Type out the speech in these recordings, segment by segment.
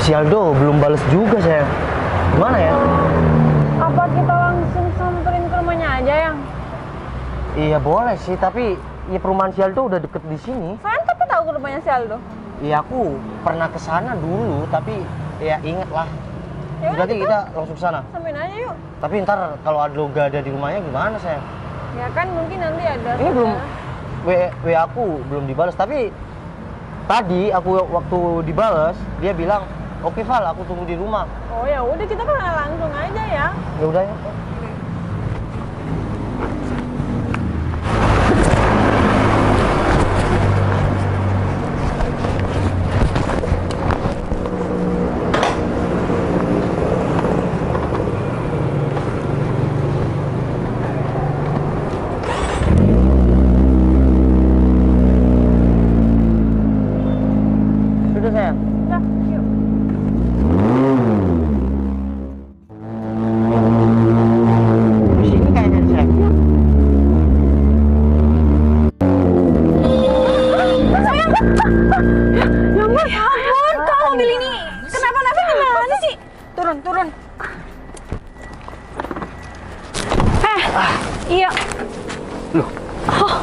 Si Aldo belum bales juga sayang. Gimana ya? Apa kita langsung samperin ke rumahnya aja yang? Iya boleh sih, tapi ya perumahan si Aldo udah deket di sini. Sayang tapi tahu ke rumahnya si Aldo. Iya aku pernah ke sana dulu, tapi ya inget lah. Ya udah, Berarti kita langsung ke sana. sampein aja yuk. Tapi ntar kalau Aldo gak ada di rumahnya gimana sayang? Ya kan mungkin nanti ada. Ini belum W aku belum dibalas, tapi tadi aku waktu dibales dia bilang, "Oke Val, aku tunggu di rumah." Oh ya udah kita kan langsung aja ya. Ya udah ya. Sudah sayang. Udah, yuk. Di sini kayaknya sayang. Ya ampun, kok mobil ini kenapa-napa gimana sih? Turun, turun. Iya. Loh, Oh,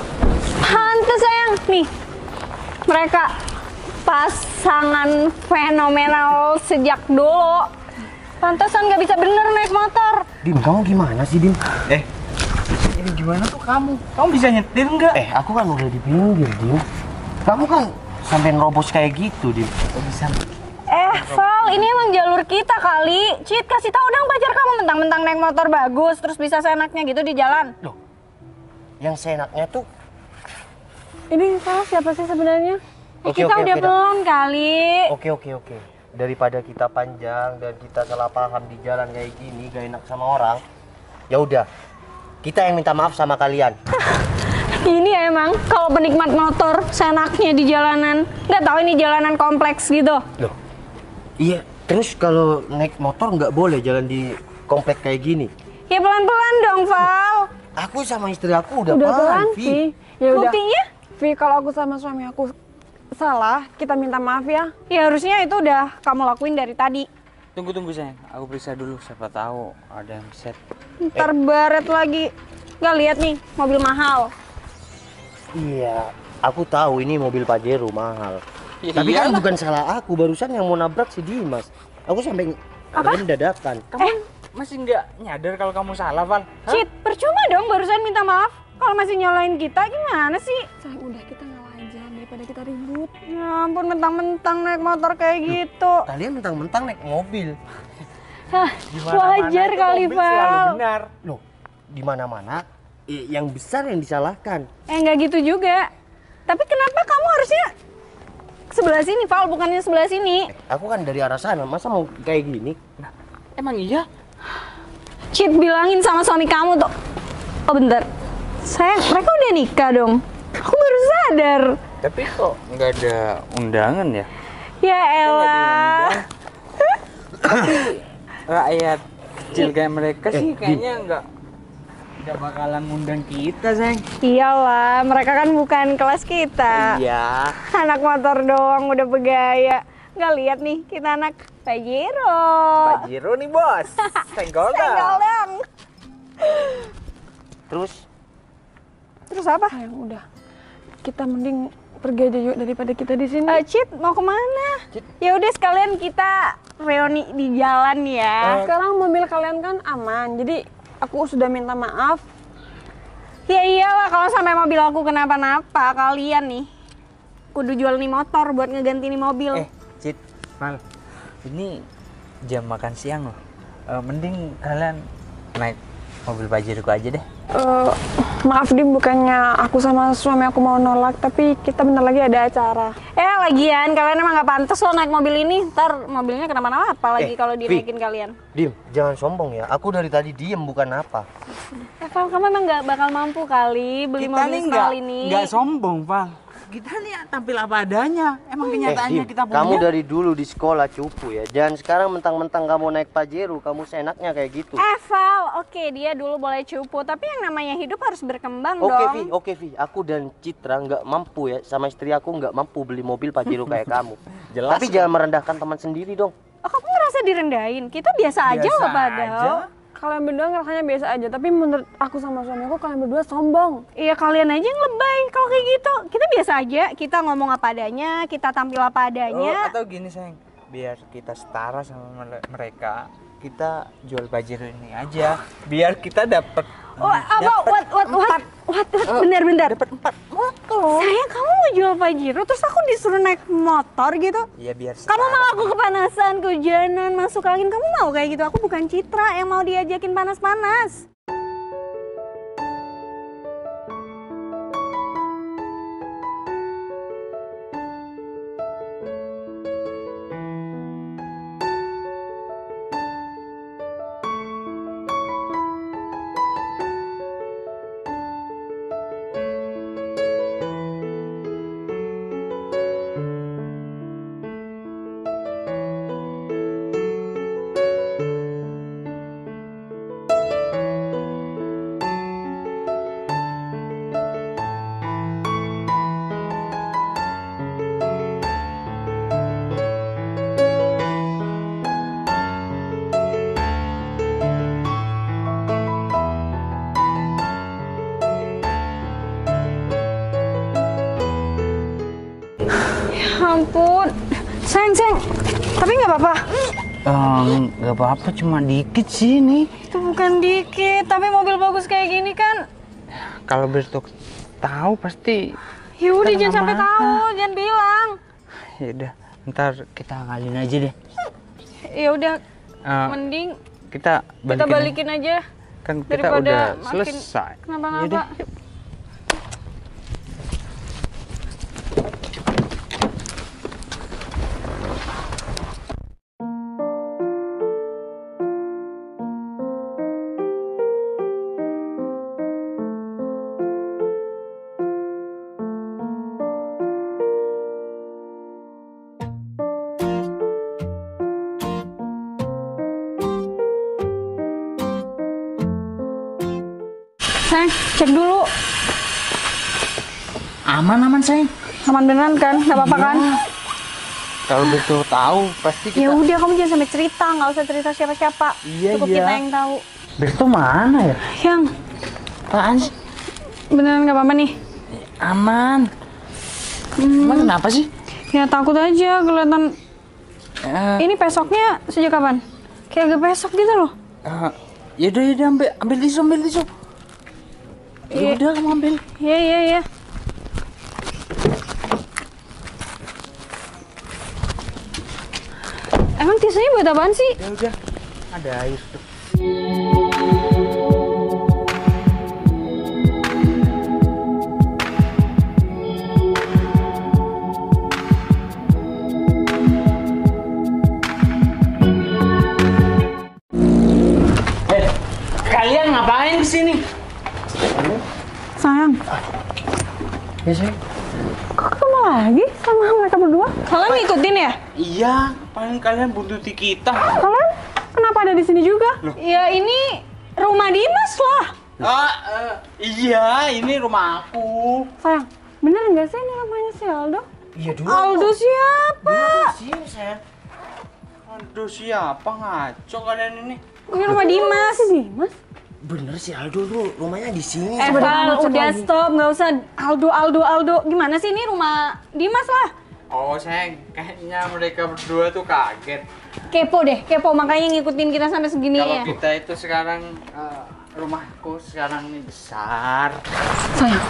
pantes sayang. Nih, mereka pasangan fenomenal sejak dulu. Pantesan nggak bisa bener naik motor. Dim, kamu gimana sih, Dim? Ini gimana tuh kamu? Kamu bisa nyetir nggak? Aku kan udah di pinggir, Dim. Kamu kan sampai nerobos kayak gitu, Dim. Kok bisa? Val, ini emang jalur kita kali. Cit, kasih tahu dong pacar kamu mentang-mentang naik motor bagus, terus bisa seenaknya gitu di jalan. Loh, yang seenaknya tuh Ini Val siapa sih sebenarnya? Oke, Kita oke, udah oke, belum kali. oke. Daripada kita panjang dan kita salah paham di jalan kayak gini, gak enak sama orang. Ya udah, kita yang minta maaf sama kalian. Ini ya emang kalau penikmat motor seenaknya di jalanan. Nggak tahu ini jalanan kompleks gitu. Loh, iya. Terus kalau naik motor nggak boleh jalan di komplek kayak gini. Ya pelan-pelan dong, Val. Aku sama istri aku udah Udah pelan, pelan Vi. sih. Ya udah. Buktinya, Vi, kalau aku sama suami aku salah, kita minta maaf ya. Ya harusnya itu udah kamu lakuin dari tadi. Tunggu sayang, aku periksa dulu. Siapa tahu ada yang set. Ntar baret lagi. Nggak lihat nih, mobil mahal. Iya, aku tahu ini mobil Pajero mahal. Ya Tapi kan iyalah. bukan salah aku, barusan yang mau nabrak si Dimas. Aku sampai rem dadakan. Kamu masih nggak nyadar kalau kamu salah, Val? Hah? Cit, percuma dong barusan minta maaf. Kalau masih nyalain kita gimana sih? Sayang, udah kita ngalah aja daripada kita ribut. Ya ampun, mentang-mentang naik motor kayak gitu. Kalian mentang-mentang naik mobil. Hah, Dimana-mana wajar itu kali, mobil selalu Val. benar. Loh, di mana-mana yang besar yang disalahkan. Nggak gitu juga. Tapi kenapa kamu harusnya sebelah sini, Val, bukannya sebelah sini? Aku kan dari arah sana, masa mau kayak gini? Emang iya? Cit, bilangin sama suami kamu tuh. Oh bentar, sayang, mereka udah nikah dong. Aku baru sadar. Tapi kok nggak ada undangan ya? Ya elah. Tapi rakyat kecil kayak mereka sih kayaknya nggak bakalan ngundang kita, sayang. Iyalah, mereka kan bukan kelas kita. Iya. Anak motor doang udah bergaya. Nggak lihat nih, kita anak Pajero. Pajero nih, Bos. Senggol Senggol dong. Terus apa? Sayang, udah. Kita mending pergi aja yuk daripada kita di sini. Cit, mau kemana? Ya udah sekalian kita reuni di jalan ya. Sekarang mobil kalian kan aman, jadi aku sudah minta maaf. Ya iyalah, kalau sampai mobil aku kenapa-napa, kalian nih kudu jual nih motor buat ngeganti nih mobil. Cit, Val. Ini jam makan siang loh. Mending kalian naik mobil Pajero aja deh. Maaf Dim, bukannya aku sama suami aku mau nolak, tapi kita bentar lagi ada acara. Lagian kalian emang gak pantas loh naik mobil ini. Ntar mobilnya kenapa-napa apalagi kalau dinaikin kalian. Dim, jangan sombong ya. Aku dari tadi diem bukan apa. Val, kamu emang gak bakal mampu kali beli Kita mobil nih sekali ini. nggak sombong, Val. Kita nih tampil apa adanya. Emang kenyataannya Dim, kita punya. kamu dari dulu di sekolah cupu ya. Jangan sekarang mentang-mentang kamu naik Pajero, kamu seenaknya kayak gitu. Val, oke dia dulu boleh cupu, tapi yang namanya hidup harus berkembang Oke dong. Vi, oke Vi. Aku dan Citra nggak mampu ya, sama istri aku nggak mampu beli mobil Pajero kayak kamu. Jelas Tapi kan? jangan merendahkan teman sendiri dong. kamu ngerasa direndahin? Kita biasa aja Biasa loh padahal. aja. Kalian berdua ngerasanya biasa aja, tapi menurut aku sama suami aku kalian berdua sombong. Iya kalian aja yang lebay kalau kayak gitu. Kita biasa aja, kita ngomong apa adanya, kita tampil apa Oh, adanya. atau gini sayang, biar kita setara sama mereka, kita jual bajir ini aja, biar kita dapat. Bentar. Dapat 4 motor. Sayang, kamu mau jual Pajero, terus aku disuruh naik motor gitu? Iya biar. Kamu mau aku kepanasan, kehujanan, masuk angin, kamu mau kayak gitu? Aku bukan Citra yang mau diajakin panas-panas. Ampun, sayang, tapi nggak apa-apa. Nggak apa-apa, cuma dikit sih nih. Itu bukan dikit, tapi mobil bagus kayak gini kan. Kalau besok tahu pasti. Ya udah, Kita jangan sampai nggak tahu, jangan bilang. Ya udah, ntar kita ngalin aja deh. Ya udah, Eh, mending kita kita balikin aja Kan kita daripada udah makin selesai. kenapa-napa. Yaudah. Sayang, cek dulu. Aman sayang. Aman beneran kan? Nggak apa-apa kan? Kalau besok tahu pasti Ya kita. udah, kamu jangan sampai cerita, nggak usah cerita siapa-siapa. Iya, Cukup iya. kita yang tahu. Besok mana ya? Yang Apaan sih? beneran nggak apa-apa nih. Aman. Emang kenapa sih? Ya takut aja kelihatan. Eh, Ini pesoknya sejak kapan? Kayak agak pesok gitu loh. yaudah ambil tisu. Iya. Udah kamu ambil. Iya. Emang tisunya buat apaan sih? Ya udah. Ada air tuh. Kalian ngapain di sini? Sayang, Ya sih. kok ketemu lagi sama mereka berdua? Kalian ngikutin ya? Iya, paling kalian buntuti kita. Kalian kenapa ada di sini juga? Ya ini rumah Dimas lah. Iya, ini rumah aku. Sayang, bener nggak sih ini rumahnya si Aldo? Iya dulu. Aldo siapa? Sini saya. Aduh, siapa ngaco kalian ini? Ini rumah Dimas. Dimas? Bener sih Aldo lu rumahnya di sini. Val, udah stop, nggak usah Aldo. Gimana sih ini rumah Dimas lah? Oh, sayang, kayaknya mereka berdua tuh kaget. Kepo makanya ngikutin kita sampai segini Kalau ya. kita itu sekarang rumahku sekarang ini besar. Sayang,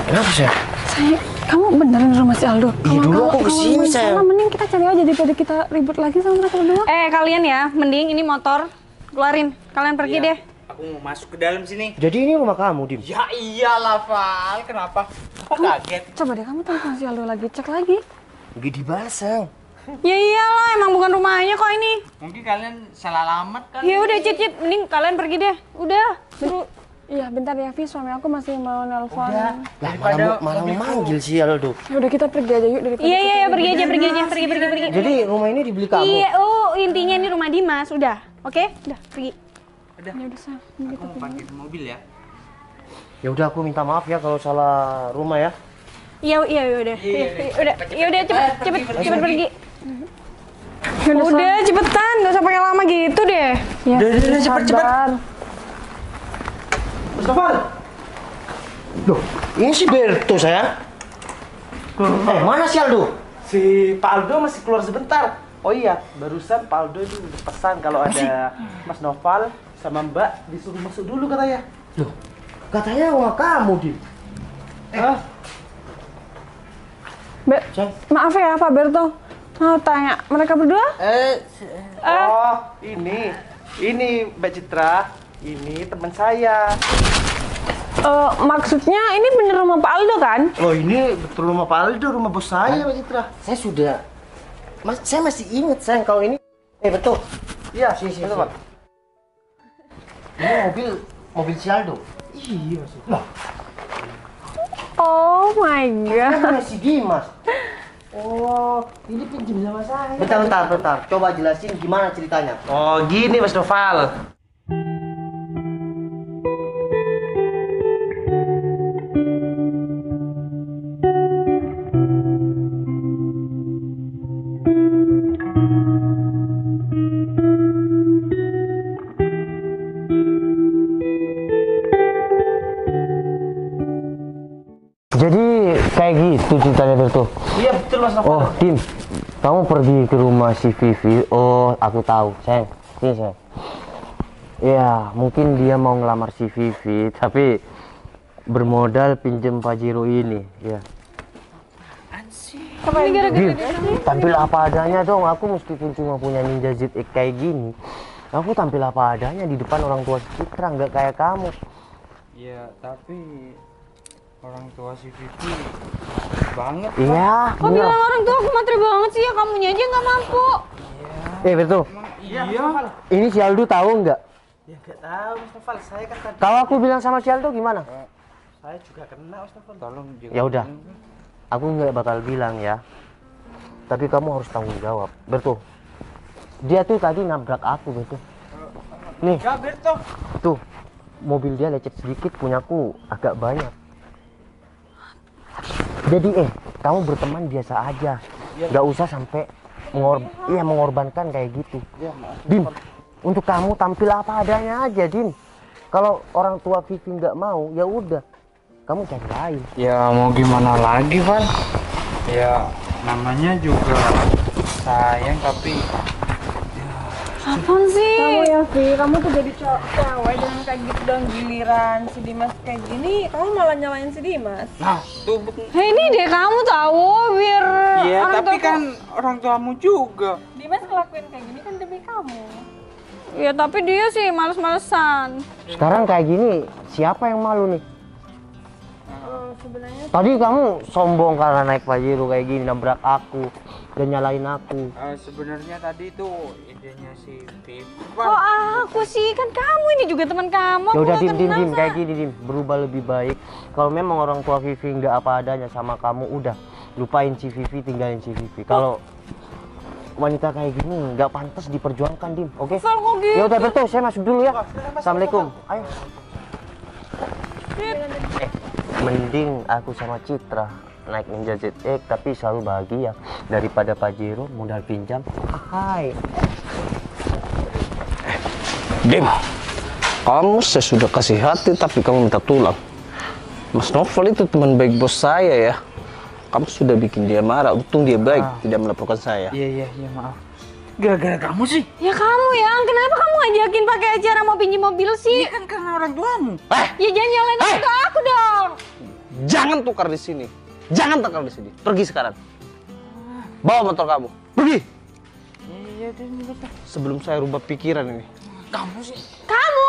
Kenapa sih? sayang, kamu beneran di rumah si Aldo? Iya dulu aku kesini Sayang, sayang. mending kita cari aja daripada kita ribut lagi sama mereka berdua. Kalian ya, mending ini motor keluarin. Kalian pergi Iya, deh. Aku mau masuk ke dalam sini. Jadi ini rumah kamu, Dim? Ya iyalah, Val. Kenapa? Kok kaget? Coba deh kamu telepon si Aldo lagi, cek lagi. Gak dibalas, sayang. Ya iyalah, emang bukan rumahnya kok ini. Mungkin kalian salah alamat kan? Ya udah, Cit, mending kalian pergi deh. Udah, suruh. Iya, bentar ya, Vi, suami aku masih mau nelpon. Lah, Daripada malah mobilku. manggil si Aldo. Ya udah kita pergi aja yuk daripada Iya, kita pergi aja. Pergi. Jadi rumah ini dibeli kamu? Iya, intinya ini rumah Dimas, udah. Oke? Udah, pergi. Udah. Ya udah, sayang. Aku mau parkir mobil ya. Ya udah aku minta maaf ya kalau salah rumah ya. Iya, udah. Iya, Udah, ya udah cepet pergi. Udah cepetan, gak usah pakai lama gitu deh. Ya, Udah, cepet. sabar. Mustafa. Loh, ini si Berto sayang. Mana si Aldo? Si Pak Aldo masih keluar sebentar. Oh iya, barusan Pak Aldo itu udah pesan kalau ada Mas Noval sama Mbak disuruh masuk dulu katanya. Loh, katanya wah kamu, Dim. Maaf ya Pak Berto, mau tanya mereka berdua? Oh, ini Mbak Citra, ini teman saya. Maksudnya ini bener rumah Pak Aldo kan? Oh, ini betul rumah Pak Aldo, rumah bos saya, Pak Citra. Saya sudah saya masih ingat sayang kalau ini. Betul. Iya, Betul, Pak. Ini mobil si Aldo. Iya, Mas. Loh, Oh my god. kan punya si Dimas. Oh, ini pinjam sama saya. Bentar. Coba jelasin gimana ceritanya. Oh, gini Mas Noval. Jadi kayak gitu ceritanya Berto. Iya, betul Mas Noval. Oh, Dim, kamu pergi ke rumah si Vivi. Oh, aku tahu, sayang. Ini sayang. Ya, mungkin dia mau ngelamar si Vivi, tapi bermodal pinjem Pajero ini. Ya. Ini gara-gara Dim, tampil apa adanya dong. Aku meskipun cuma punya Ninja ZX kayak gini, aku tampil apa adanya di depan orang tua si Citra, nggak kayak kamu. Ya, tapi orang tua si Vivi banget. Iya, Kok bener. bilang orang tua aku materi banget sih ya, kamunya aja nggak mampu. Berto, Iya, Mas Noval. ini si Aldo tahu nggak? Ya nggak tahu Mas Noval, saya kan tadi. Kalau aku bilang sama si Aldo gimana? Saya juga kena Mas Noval. Tolong juga. Ya udah, aku nggak bakal bilang ya. Tapi kamu harus tanggung jawab, Berto. Dia tuh tadi nabrak aku, Berto. Nih, Enggak, Berto. tuh mobil dia lecet sedikit, punyaku agak banyak. Jadi kamu berteman biasa aja, nggak usah sampai mengorbankan kayak gitu. Dim, untuk kamu tampil apa adanya aja, Dim. Kalau orang tua Vivi nggak mau, ya udah, kamu cari lain. Ya mau gimana lagi, Van? Ya namanya juga sayang tapi Apaan sih? Kamu ya Vi, kamu tuh jadi cewek dengan kayak gitu dan giliran si Dimas kayak gini, kamu malah nyalain si Dimas. nah tuh Hei, ini deh kamu tahu biar iya orang tapi tua- kan orang tuamu juga. Dimas ngelakuin kayak gini kan demi kamu. Ya tapi dia sih males-malesan. Sekarang kayak gini, siapa yang malu nih? Sebenarnya Tadi kamu sombong karena naik Pajero kayak gini, nabrak aku dan nyalain aku. Sebenarnya tadi tuh idenya si Vivi. Kok aku sih, kan kamu ini juga teman kamu. Ya aku udah nggak Dim, kenal, Sa. kayak gini Dim, berubah lebih baik. Kalau memang orang tua Vivi nggak apa adanya sama kamu, udah lupain si Vivi, tinggalin si Vivi. Kalau wanita kayak gini nggak pantas diperjuangkan, Dim. Oke? Sal, kok gitu? Ya udah betul, saya masuk dulu ya. Assalamualaikum. Ayo. Mending aku sama Citra naik Ninja ZX tapi selalu bahagia daripada Pajero modal pinjam. Hai. Dim, kamu saya sudah kasih hati tapi kamu minta tulang. Mas Novel itu teman baik bos saya ya. Kamu sudah bikin dia marah, untung dia baik, tidak melaporkan saya. Iya maaf. Gara-gara kamu sih. Ya kamu yang, kenapa kamu ngajakin pakai acara mau pinjam mobil sih? Iya kan karena orang tuamu. Ya jangan nyalain orang tua aku dong. Jangan tukar di sini. Jangan tukar di sini. Pergi sekarang. Bawa motor kamu. Pergi. Iya, betul. Sebelum saya rubah pikiran ini. Kamu sih. Kamu